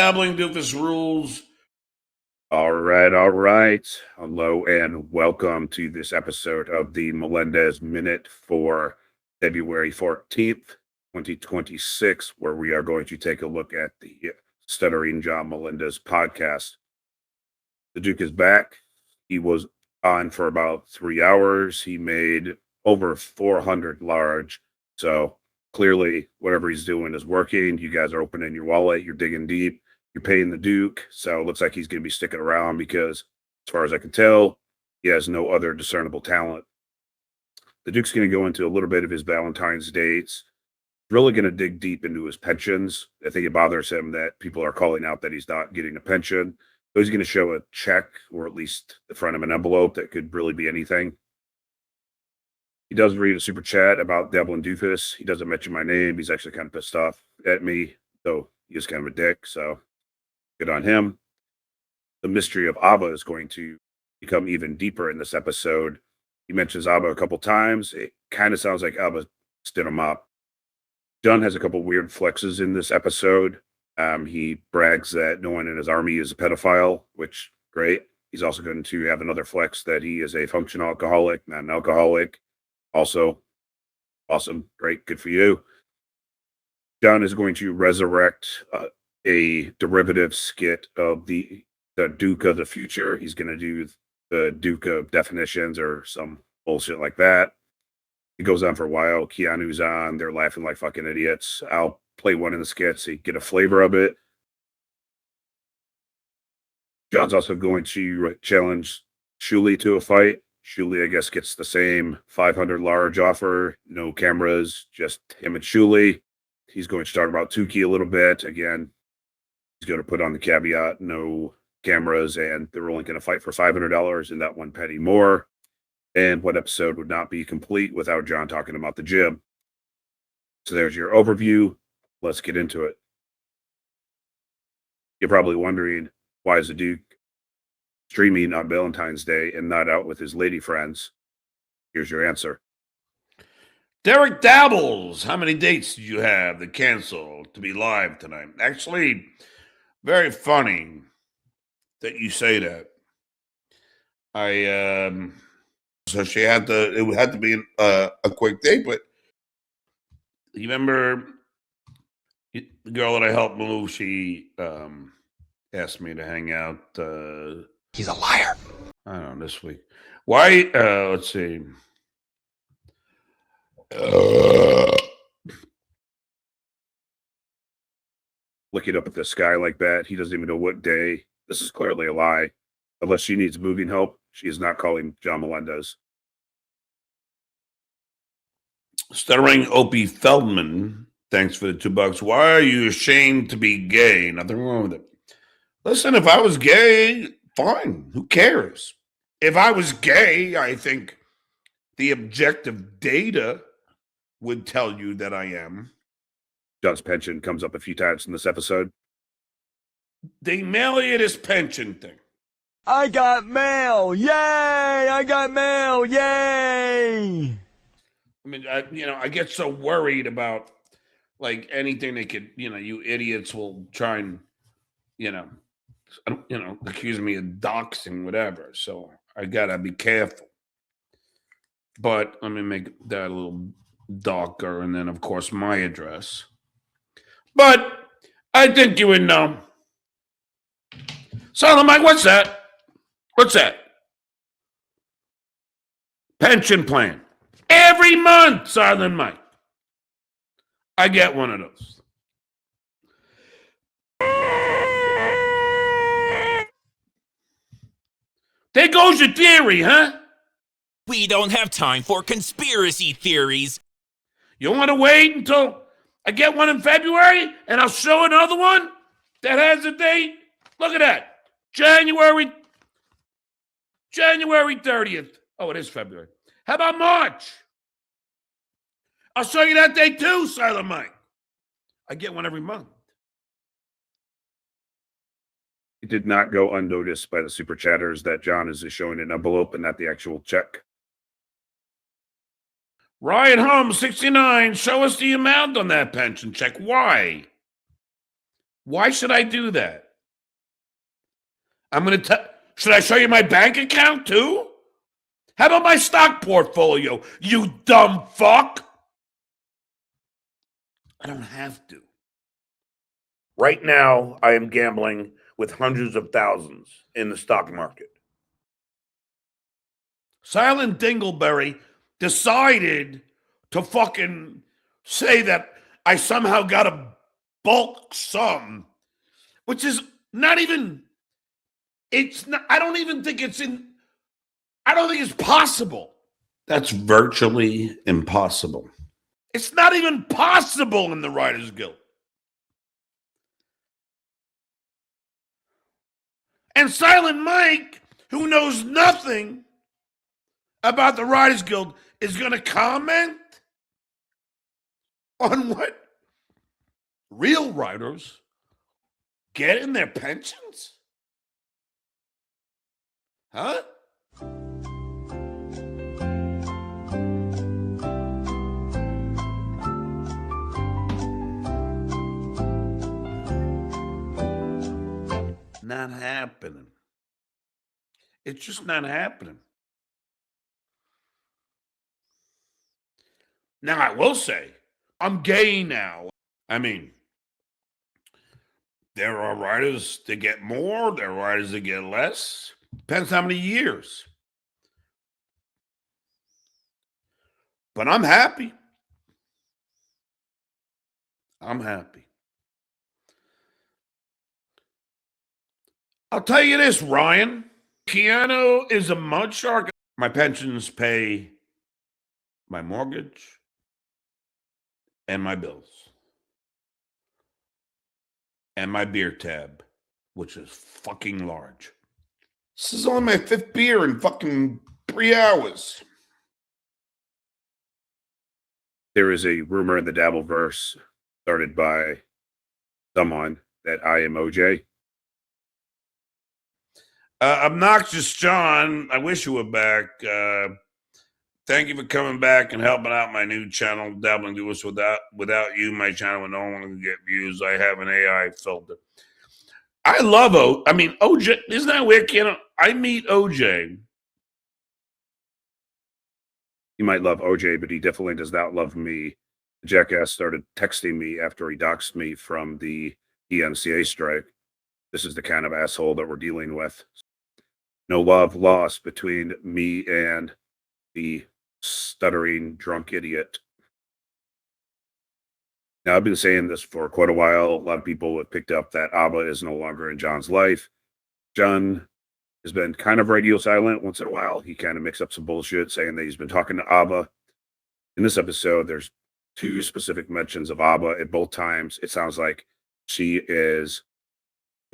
dabbling doofus rules. All right. Hello and welcome to this episode of the Melendez Minute for February 14th, 2026, where we are going to take a look at the Stuttering John Melendez podcast. The Duke is back. He was on for about 3 hours. He made over 400 large. So clearly, whatever he's doing is working. You guys are opening your wallet. You're digging deep. You're paying the Duke. So it looks like he's going to be sticking around because, as far as I can tell, he has no other discernible talent. The Duke's going to go into a little bit of his Valentine's dates. Really going to dig deep into his pensions. I think it bothers him that people are calling out that he's not getting a pension. So he's going to show a check, or at least the front of an envelope that could really be anything. He does read a super chat about Devlin Doofus. He doesn't mention my name. He's actually kind of pissed off at me, so he's kind of a dick. So good on him. The mystery of Abba is going to become even deeper in this episode. He mentions Abba a couple times. It kind of sounds like Abba stood him up. John has a couple weird flexes in this episode. He brags that no one in his army is a pedophile, which great. He's also going to have another flex that he is a functional alcoholic, not an alcoholic. Also, awesome, great, good for you. John is going to resurrect a derivative skit of the Duke of the future. He's going to do the Duke of definitions or some bullshit like that. It goes on for a while. Keanu's on. They're laughing like fucking idiots. I'll play one in the skits so you get a flavor of it. John's also going to challenge Shuli to a fight. Shuli, I guess, gets the same 500 large offer. No cameras, just him and Shuli. He's going to talk about Tukey a little bit. Again, he's going to put on the caveat, no cameras, and they're only going to fight for $500 and that one penny more. And what episode would not be complete without John talking about the gym? So there's your overview. Let's get into it. You're probably wondering, why is the Duke streaming on Valentine's Day and not out with his lady friends? Here's your answer. Derek dabbles. How many dates did you have that canceled to be live tonight? Actually, very funny that you say that. So it had to be a quick date, but you remember the girl that I helped move? She asked me to hang out. He's a liar. I don't know, this week. Why? Let's see. Looking up at the sky like that, he doesn't even know what day. This is clearly a lie. Unless she needs moving help, she is not calling John Melendez. Stuttering Opie Feldman, thanks for the $2. Why are you ashamed to be gay? Nothing wrong with it. Listen, if I was gay, fine. Who cares? If I was gay, I think the objective data would tell you that I am. John's pension comes up a few times in this episode. They mail you this pension thing. I got mail. Yay! I got mail. Yay! I mean, I get so worried about like anything they could, you idiots will try and, accuse me of doxing, whatever. So I gotta be careful. But let me make that a little darker, and then of course my address. But I think you would know. Silent Mike, what's that? What's that? Pension plan. Every month, Silent Mike. I get one of those. There goes your theory, huh? We don't have time for conspiracy theories. You want to wait until I get one in February and I'll show another one that has a date? Look at that. January 30th. Oh, it is February. How about March? I'll show you that date too, Silent Mike. I get one every month. It did not go unnoticed by the super chatters that John is showing an envelope and not the actual check. Ryan Holmes, 69. Show us the amount on that pension check. Why? Why should I do that? Should I show you my bank account too? How about my stock portfolio, you dumb fuck? I don't have to. Right now, I am gambling with hundreds of thousands in the stock market. Silent Dingleberry decided to fucking say that I somehow got a bulk sum, which is not even, it's not, I don't think it's possible. That's virtually impossible. It's not even possible in the Writers Guild. And Silent Mike, who knows nothing about the Writers Guild, is going to comment on what real writers get in their pensions? Huh? Not happening. It's just not happening. Now, I will say, I'm gay now. I mean, there are writers that get more, there are writers that get less. Depends how many years. But I'm happy. I'm happy. I'll tell you this, Ryan. Keanu is a mud shark. My pensions pay my mortgage and my bills. And my beer tab, which is fucking large. This is only my 5th beer in fucking 3 hours. There is a rumor in the dabbleverse started by someone that I am OJ. Obnoxious John, I wish you were back. Thank you for coming back and helping out my new channel, Dabbling Doers. Without you, my channel would no longer get views. I have an AI filter. I love OJ. Isn't that weird, Keanu? I meet OJ. You might love OJ, but he definitely does not love me. The jackass started texting me after he doxed me from the EMCA strike. This is the kind of asshole that we're dealing with. No love lost between me and the stuttering drunk idiot. Now, I've been saying this for quite a while. A lot of people have picked up that Abba is no longer in John's life. John has been kind of radio silent. Once in a while, he kind of makes up some bullshit saying that he's been talking to Abba. In this episode, there's 2 specific mentions of Abba. At both times, it sounds like she is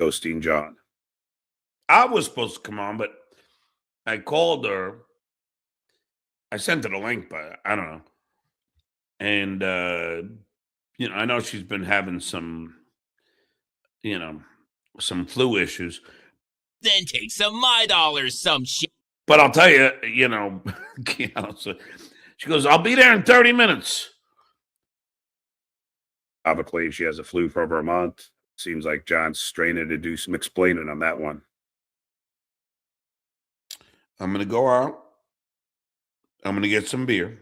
ghosting John. I was supposed to come on, but I called her. I sent her the link, but I don't know. And, I know she's been having some flu issues. Then take some my dollars, some shit. But I'll tell you, so she goes, I'll be there in 30 minutes. Abba claims she has a flu for over a month. Seems like John's straining to do some explaining on that one. I'm going to go out. I'm going to get some beer.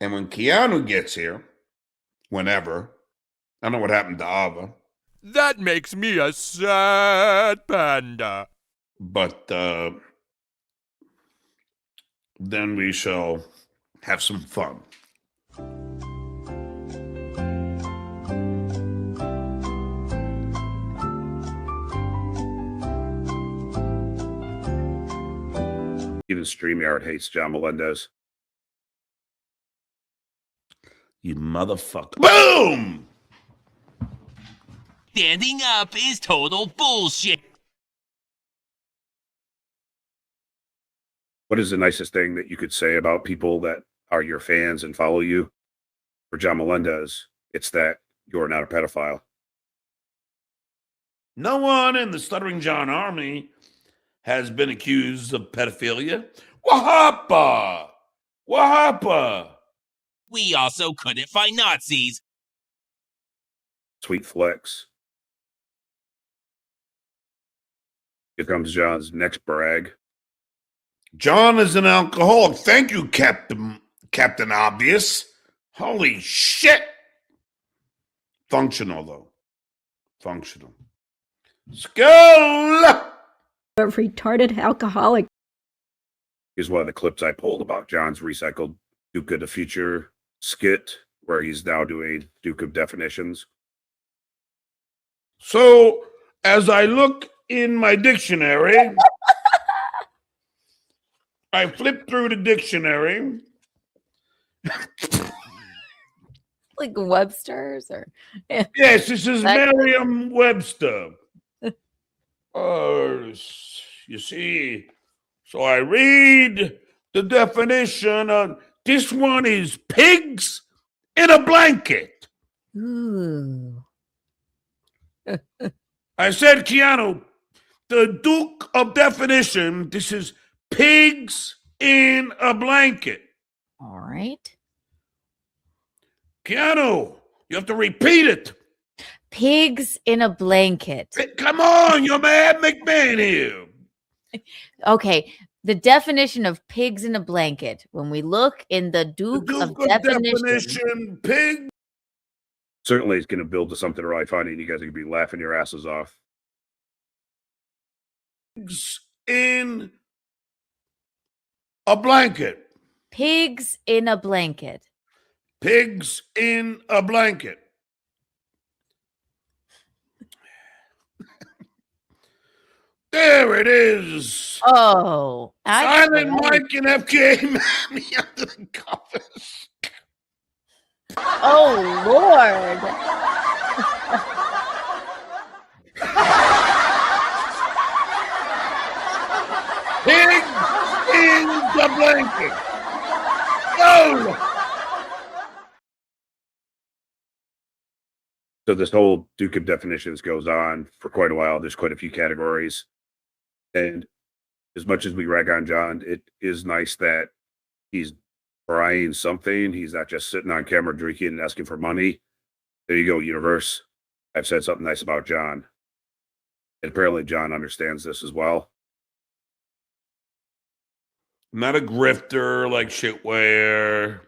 And when Keanu gets here, whenever, I don't know what happened to Ava. That makes me a sad panda. But then we shall have some fun. Even StreamYard hates John Melendez. You motherfucker. Boom! Standing up is total bullshit. What is the nicest thing that you could say about people that are your fans and follow you? For John Melendez, it's that you're not a pedophile. No one in the Stuttering John army has been accused of pedophilia. Wahapa! Wahapa! We also couldn't find Nazis. Sweet flex. Here comes John's next brag. John is an alcoholic. Thank you, Captain Obvious. Holy shit. Functional, though. Functional. Skull! A retarded alcoholic. Here's one of the clips I pulled about John's recycled Duke of the Future skit, where he's now doing Duke of Definitions. So, as I look in my dictionary, I flip through the dictionary. Like Webster's or Yes, this is Merriam-Webster. You see, so I read the definition of this one is pigs in a blanket. ooh. I said, Keanu, the Duke of definition, this is pigs in a blanket. All right. Keanu, you have to repeat it. Pigs in a blanket. Come on, you're Mad McMahon here. Okay. The definition of pigs in a blanket. When we look in the The Duke, Duke of definition. definition, pig. Certainly it's going to build to something really funny, and you guys are going to be laughing your asses off. In a blanket. Pigs in a blanket. Pigs in a blanket. There it is. Oh. Silent Mike and FK Mammy under the covers. Oh, Lord. Pigs in the blanket. Go. So this whole Duke of Definitions goes on for quite a while. There's quite a few categories. And as much as we rag on John, it is nice that he's trying something. He's not just sitting on camera drinking and asking for money. There you go, universe. I've said something nice about John. And apparently John understands this as well. Not a grifter like Shitware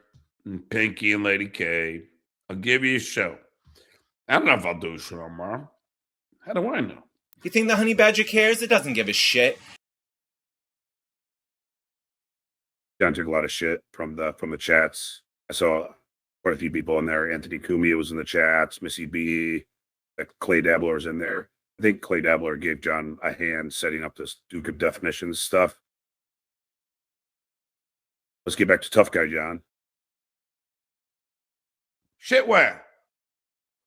and Pinky and Lady K. I'll give you a show. I don't know if I'll do a show tomorrow. How do I know? You think the honey badger cares? It doesn't give a shit. John took a lot of shit from the chats. I saw quite a few people in there. Anthony Cumia was in the chats. Missy B. Clay Dabbler was in there. I think Clay Dabbler gave John a hand setting up this Duke of Definitions stuff. Let's get back to Tough Guy John. Shitware.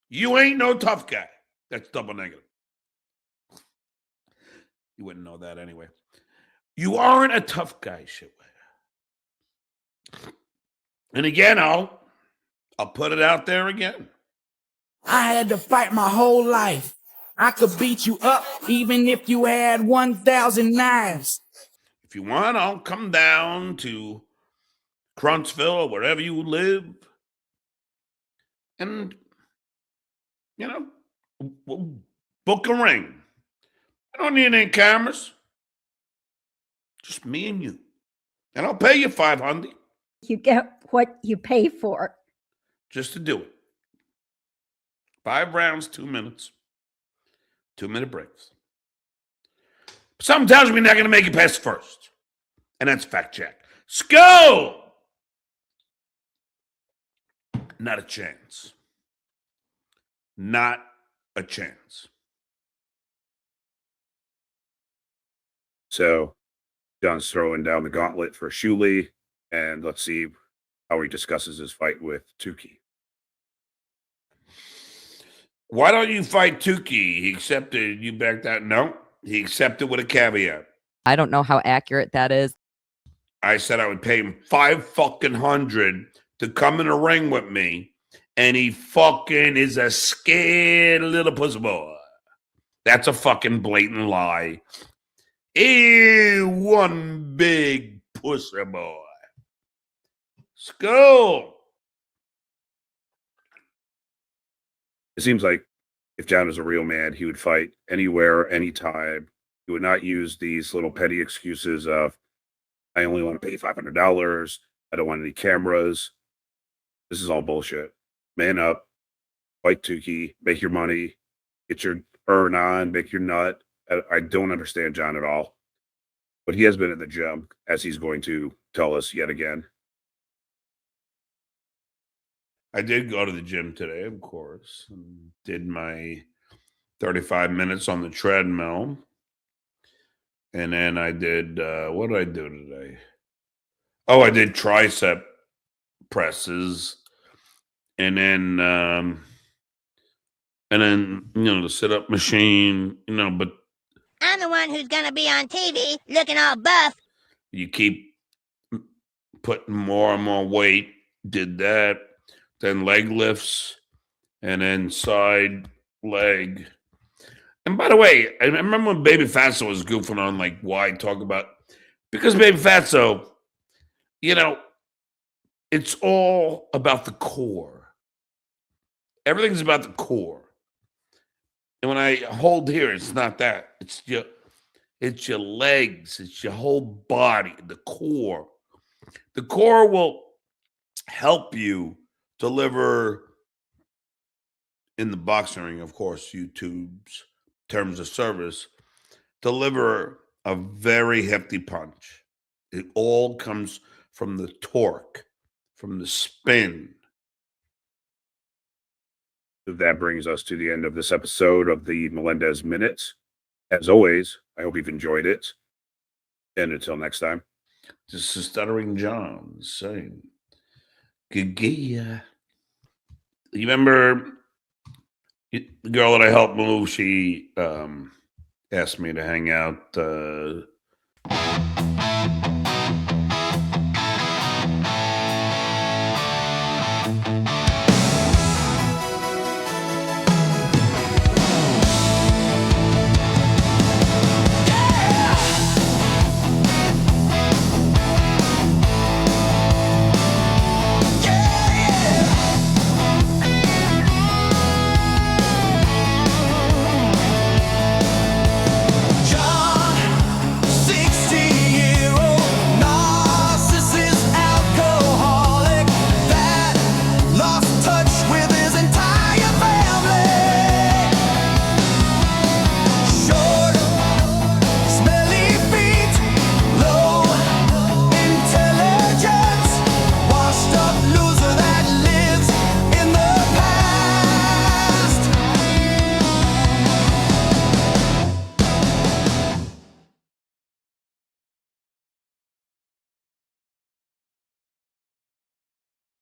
You ain't no tough guy. That's double negative. You wouldn't know that anyway. You aren't a tough guy, Shitware. And again, I'll put it out there again. I had to fight my whole life. I could beat you up even if you had 1,000 knives. If you want, I'll come down to Cruntsville or wherever you live. And, you know, we'll book a ring. I don't need any cameras. Just me and you. And I'll pay you $500 You get what you pay for. just to do it. 5 rounds, 2 minutes. 2-minute breaks. Something tells me we're not going to make it past first. And that's fact check. Skull! Not a chance. Not a chance. So John's throwing down the gauntlet for Shuli, and let's see how he discusses his fight with Tukey. Why don't you fight Tukey? He accepted. You backed out. No, he accepted with a caveat. I don't know how accurate that is. I said I would pay him $500 to come in a ring with me, and he fucking is a scared little pussy boy. That's a fucking blatant lie. One big pussy boy. Skull. It seems like If John was a real man, he would fight anywhere, anytime. He would not use these little petty excuses of, I only want to pay $500. I don't want any cameras. This is all bullshit. Man up, fight Tukey, make your money, get your earn on, make your nut. I don't understand John at all. But he has been in the gym, as he's going to tell us yet again. I did go to the gym today, of course, and did my 35 minutes on the treadmill. And then I did, what did I do today? Oh, I did tricep presses. And then, the sit-up machine, but I'm the one who's gonna be on TV looking all buff. you keep putting more and more weight. Did that. Then leg lifts, and then side leg. And by the way, I remember when Baby Fatso was goofing on, like, why talk about, because Baby Fatso, it's all about the core. Everything's about the core. And when I hold here, it's not that. It's your legs. It's your whole body, the core. The core will help you deliver in the boxing ring, of course, YouTube's terms of service, deliver a very hefty punch. It all comes from the torque, from the spin. That brings us to the end of this episode of the Melendez Minutes. As always, I hope you've enjoyed it. And until next time. This is Stuttering John saying, Gigia. You remember the girl that I helped move? She asked me to hang out.